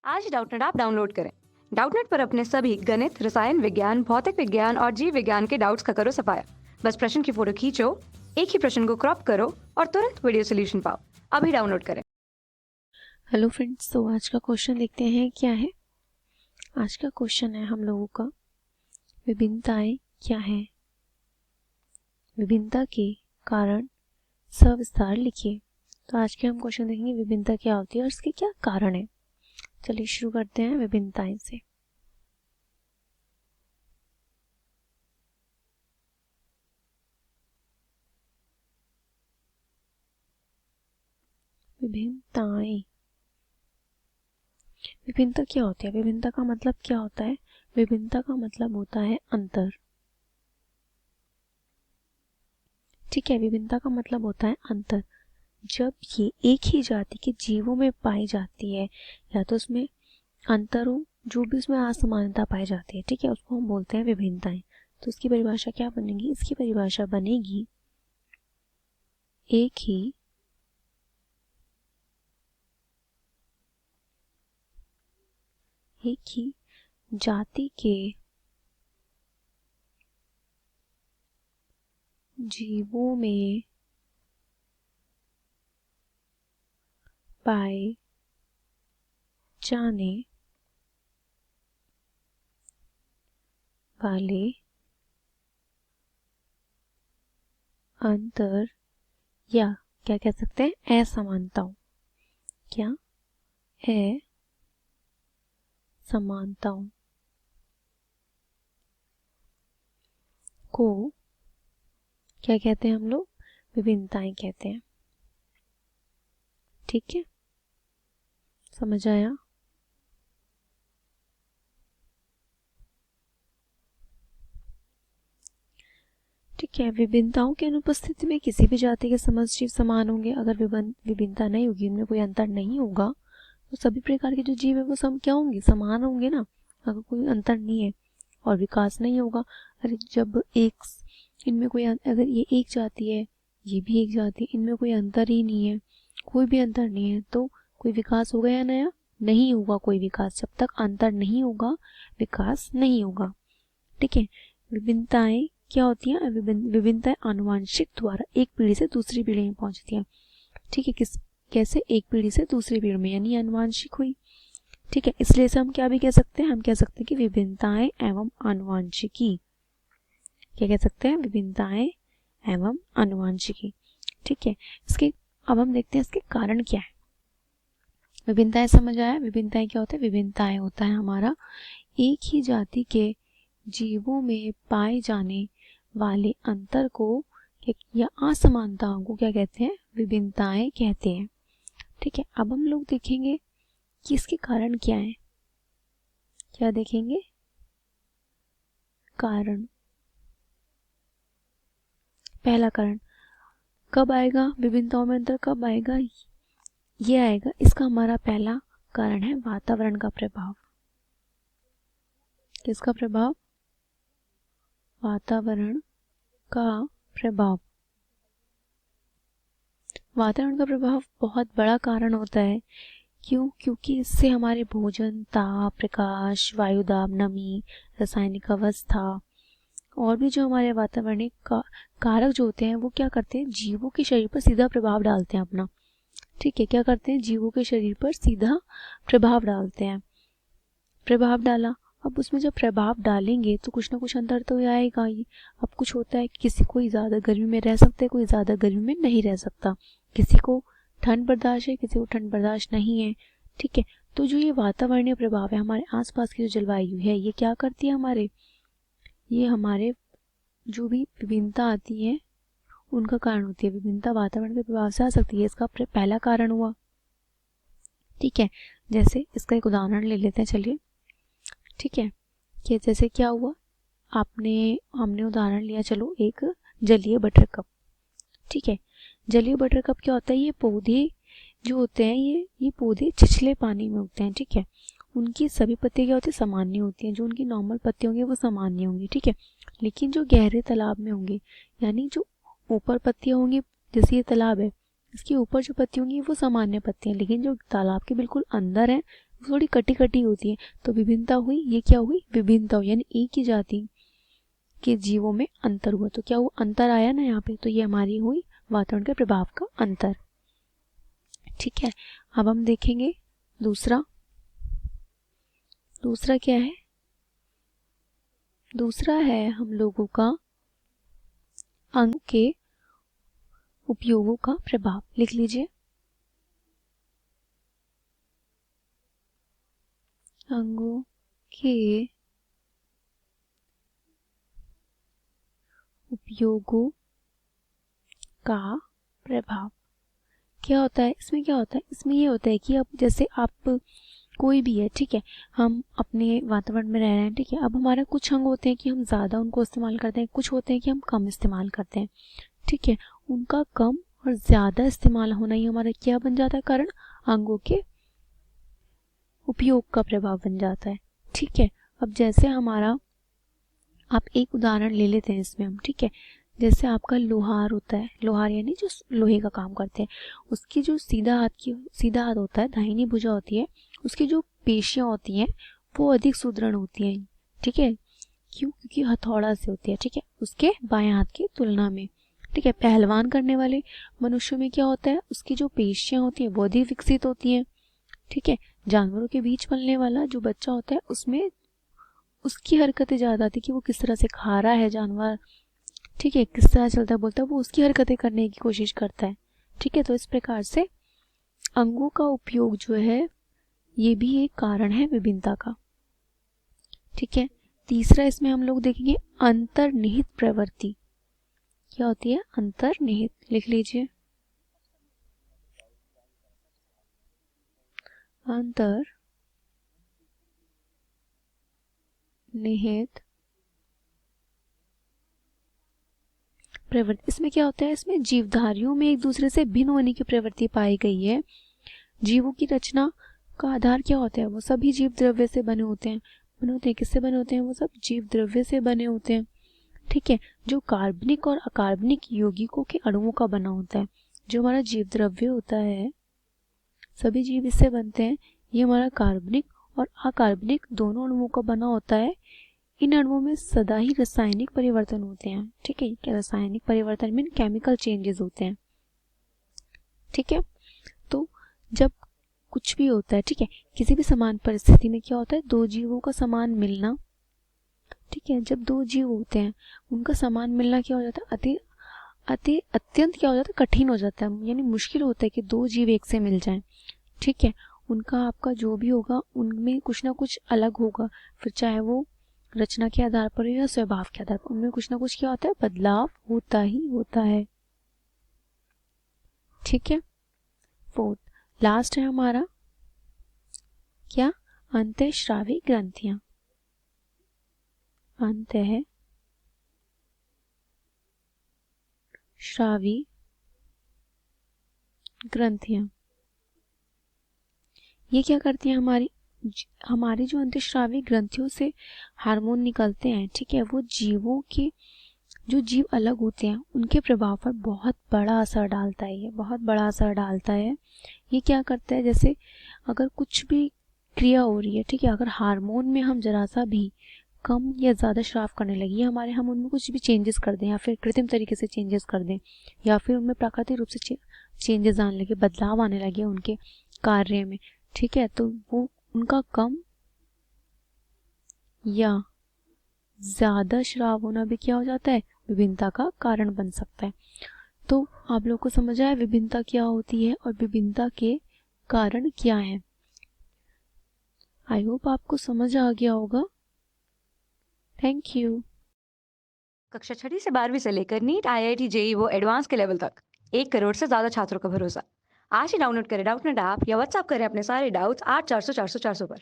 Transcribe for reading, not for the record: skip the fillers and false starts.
आज Doubtnut app download करें। Doubtnut पर अपने सभी गणित, रसायन विज्ञान, भौतिक विज्ञान और जीव विज्ञान के डाउट्स का करो सफाया। बस प्रश्न की फोटो खींचो, एक ही प्रश्न को क्रॉप करो और तुरंत वीडियो सोल्यूशन पाओ। अभी डाउनलोड करें। हेलो फ्रेंड्स, तो आज का क्वेश्चन देखते हैं क्या है। आज का क्वेश्चन है हम लोगों का, विभिन्नताएं क्या हैं, विभिन्नता के कारण सविस्तार लिखिए। तो आज के हम क्वेश्चन देखेंगे विभिन्नता क्या होती है और इसके क्या कारण है। चलिए शुरू करते हैं विभिन्नताएं से। विभिन्नताएं, विभिन्नता क्या होती है? विभिन्नता का मतलब क्या होता है? विभिन्नता का मतलब होता है अंतर। ठीक है, विभिन्नता का मतलब होता है अंतर। जब ये एक ही जाति के जीवों में पाई जाती है या तो उसमें अंतर हो, जो भी उसमें असमानता पाई जाती है, ठीक है, उसको हम बोलते हैं विभिन्नताएं। तो इसकी परिभाषा क्या बनेगी? इसकी परिभाषा बनेगी एक ही जाति के जीवों में पाए जाने वाले अंतर या क्या कह सकते हैं, असमानताओं। क्या? असमानताओं को क्या कहते हैं हम लोग? विभिन्नताएं कहते हैं। ठीक है, समझ आया? ठीक है, विभिन्नताओं की अनुपस्थिति में किसी भी जाति के समस्त जीव समान होंगे। अगर विभिन्नता नहीं होगी, उनमें कोई अंतर नहीं होगा, तो सभी प्रकार के जो जीव है वो सब क्या होंगे? समान होंगे ना। अगर कोई अंतर नहीं है और विकास नहीं होगा, अरे जब एक इनमें कोई अगर ये एक जाति है, ये भी एक जाति, इनमें कोई अंतर ही नहीं है, कोई भी अंतर नहीं है, तो कोई विकास होगा या नया? नहीं होगा कोई विकास। जब तक अंतर नहीं होगा, विकास नहीं होगा। ठीक है, विभिन्नताएं क्या होती है? विभिन्नताएं आनुवांशिक द्वारा एक पीढ़ी से दूसरी पीढ़ी में पहुंचती है। ठीक है, कैसे? एक पीढ़ी से दूसरी पीढ़ी में, यानी आनुवांशिक हुई। ठीक है, इसलिए से हम क्या भी कह सकते हैं? हम कह सकते हैं कि विभिन्नताएं एवं आनुवांशिकी। क्या कह सकते हैं? विभिन्नताएं एवं आनुवांशिकी। ठीक है, इसके अब हम देखते हैं इसके कारण क्या है। विभिन्नताएं समझ आया? विभिन्नताएं क्या होता है? विभिन्नताएं होता है हमारा एक ही जाति के जीवों में पाए जाने वाले अंतर को या असमानताओं को क्या कहते हैं? विभिन्नताएं कहते हैं। ठीक है, अब हम लोग देखेंगे कि इसके कारण क्या है। क्या देखेंगे? कारण। पहला कारण कब आएगा? विभिन्नताओं में अंतर कब आएगा? ये आएगा, इसका हमारा पहला कारण है वातावरण का प्रभाव। किसका प्रभाव? वातावरण का प्रभाव। वातावरण का प्रभाव बहुत बड़ा कारण होता है। क्यों? क्योंकि इससे हमारे भोजन, ताप, प्रकाश, वायुदाब, नमी, रासायनिक अवस्था और भी जो हमारे वातावरणीय कारक जो होते हैं वो क्या करते हैं? जीवों के शरीर पर सीधा प्रभाव डालते हैं अपना। ठीक है, क्या करते हैं? जीवों के शरीर पर सीधा प्रभाव डालते हैं। प्रभाव डाला, अब उसमें जब प्रभाव डालेंगे तो कुछ ना कुछ अंतर तो आएगा ही। अब कुछ होता है, किसी कोई ज़्यादा गर्मी में रह सकता है, कोई ज़्यादा गर्मी में नहीं रह सकता, किसी को ठंड बर्दाश्त है, किसी को ठंड बर्दाश्त नहीं है। ठीक है, तो जो ये वातावरणीय प्रभाव है, हमारे आसपास की जो जलवायु है, ये क्या करती है? ये हमारे जो भी विभिन्नता आती है उनका कारण होती है। विभिन्नता वातावरण के प्रभाव से आ सकती है, इसका पहला कारण हुआ। ठीक है, जैसे इसका एक उदाहरण ले लेते हैं, चलिए। ठीक है, कि जैसे क्या हुआ, हमने उदाहरण लिया, चलो, एक जलीय बटर कप। ठीक है, जलीय बटर कप क्या होता है? ये पौधे जो होते हैं, ये पौधे छिछले पानी में उगते हैं। ठीक है, उनकी सभी पत्तियां क्या होती है? सामान्य होती हैं। जो उनकी नॉर्मल पत्ती होंगी वो सामान्य होंगी। ठीक है, लेकिन जो गहरे तालाब में होंगे, यानी जो ऊपर पत्तियां होंगी, जैसे ये तालाब है, इसके ऊपर जो पत्ती होंगी वो सामान्य पत्तियां, लेकिन जो तालाब के बिल्कुल अंदर है थोड़ी कटी कटी होती है, तो विभिन्नता हुई, ये क्या हुई, विभिन्नता हुई, यानी एक ही जाति के जीवों में अंतर हुआ, तो क्या हुआ, अंतर आया ना यहाँ पे, तो ये हमारी हुई वातावरण के प्रभाव का अंतर। ठीक है, अब हम देखेंगे दूसरा क्या है, दूसरा है हम लोगों का अंग के उपयोगों का प्रभाव। लिख लीजिए, अंगों के उपयोगों का प्रभाव। क्या होता है इसमें, क्या होता है इसमें, ये होता है कि अब जैसे आप कोई भी है, ठीक है, हम अपने वातावरण में रह रहे हैं, ठीक है, अब हमारा कुछ अंग होते हैं कि हम ज़्यादा उनको इस्तेमाल करते हैं, कुछ होते हैं कि हम कम इस्तेमाल करते हैं, ठीक है, उनका कम और ज़्यादा इस्तेमाल होना ही हमारा क्या बन जाता है, कारण अंगों के उपयोग का प्रभाव बन जाता है। ठीक है, अब जैसे हमारा, आप एक उदाहरण ले लेते हैं इसमें हम, ठीक है, जैसे आपका लोहार होता है, लोहार यानी जो लोहे का काम करते हैं, उसकी जो सीधा हाथ होता है, दाहिनी भुजा होती है, उसकी जो पेशियां होती हैं वो अधिक सुदृढ़ होती हैं, ठीक है, क्यों, क्योंकि हथौड़ा से होती है, ठीक है, उसके बाएं हाथ की तुलना में। ठीक है, पहलवान करने वाले मनुष्यों में क्या होता है, उसकी जो पेशियां होती हैं वो अधिक विकसित होती हैं। ठीक है, जानवरों के बीच पलने वाला जो बच्चा होता है उसमें उसकी हरकतें ज़्यादा आती कि वो किस तरह से खा रहा है जानवर, ठीक है, किस तरह चलता है बोलता है, वो उसकी हरकतें करने की कोशिश करता है। ठीक है, तो इस प्रकार से अंगों का उपयोग जो है ये भी एक कारण है विभिन्नता का। ठीक है, तीसरा इसमें हम लोग देखेंगे अंतर्निहित प्रवृत्ति। क्या होती है अंतर्निहित, लिख लीजिए, अंतर्निहित प्रवृत्ति। इसमें क्या होता है, इसमें जीवधारियों में एक दूसरे से भिन्न होने की प्रवृत्ति पाई गई है। जीवों की रचना का आधार क्या होता है, वो सभी जीव द्रव्य से बने होते हैं, किससे बने होते हैं, वो सब जीव द्रव्य से बने होते हैं। ठीक है, जो कार्बनिक और अकार्बनिक यौगिकों के अणुओं का बना होता है, जो हमारा जीव द्रव्य होता है, सभी जीव इससे बनते हैं, ये हमारा कार्बनिक और अकार्बनिक दोनों अणुओं का बना होता है। इन अणुओं में सदा ही रासायनिक परिवर्तन होते हैं। ठीक है, क्या रासायनिक परिवर्तन मीन केमिकल चेंजेस होते हैं। ठीक है, तो जब कुछ भी होता है, ठीक है, किसी भी समान परिस्थिति में क्या होता है, दो जीवों का समान मिलना, ठीक है, जब दो जीव होते हैं उनका समान मिलना क्या हो जाता है, अत्यंत क्या हो जाता है, कठिन हो जाता है, यानी मुश्किल होता है कि दो जीव एक से मिल जाएं। ठीक है, उनका आपका जो भी होगा उनमें कुछ ना कुछ अलग होगा, फिर चाहे वो रचना के आधार पर या स्वभाव के आधार पर, उनमें कुछ ना कुछ क्या होता है, बदलाव होता ही होता है। ठीक है, फोर्थ लास्ट है हमारा क्या, अंतःस्रावी ग्रंथियां। अंतःस्रावी ग्रंथियां, ये क्या करती हैं, हमारी जो अंतःस्रावी ग्रंथियों से हार्मोन निकलते हैं, ठीक है, वो जीवों के, जो जीव अलग होते हैं उनके प्रभाव पर बहुत बड़ा असर डालता है, ये बहुत बड़ा असर डालता है। ये क्या करता है, जैसे अगर कुछ भी क्रिया हो रही है, ठीक है, अगर हार्मोन में हम जरा सा भी कम या ज़्यादा स्राव करने लगी, हम उनमें कुछ भी चेंजेस कर दें या फिर कृत्रिम तरीके से चेंजेस कर दें या फिर उनमें प्राकृतिक रूप से चेंजेस आने लगे, बदलाव आने लगे उनके कार्य में, ठीक है, तो वो उनका कम या ज़्यादा स्राव होना भी क्या हो जाता है, विभिन्नता का कारण बन सकता है। तो आप लोग को समझ आया विभिन्नता क्या होती है और विभिन्नता के कारण क्या है। आई होप आपको समझ आ गया होगा। Thank you. कक्षा 6 से 12वीं से लेकर नीट, IIT, JEE वो एडवांस के लेवल तक 1 करोड़ से ज़्यादा छात्रों का भरोसा। आज ही डाउनलोड करें डाउटनेट ऐप या व्हाट्सएप करें अपने सारे डाउट्स 8400 400 400 पर।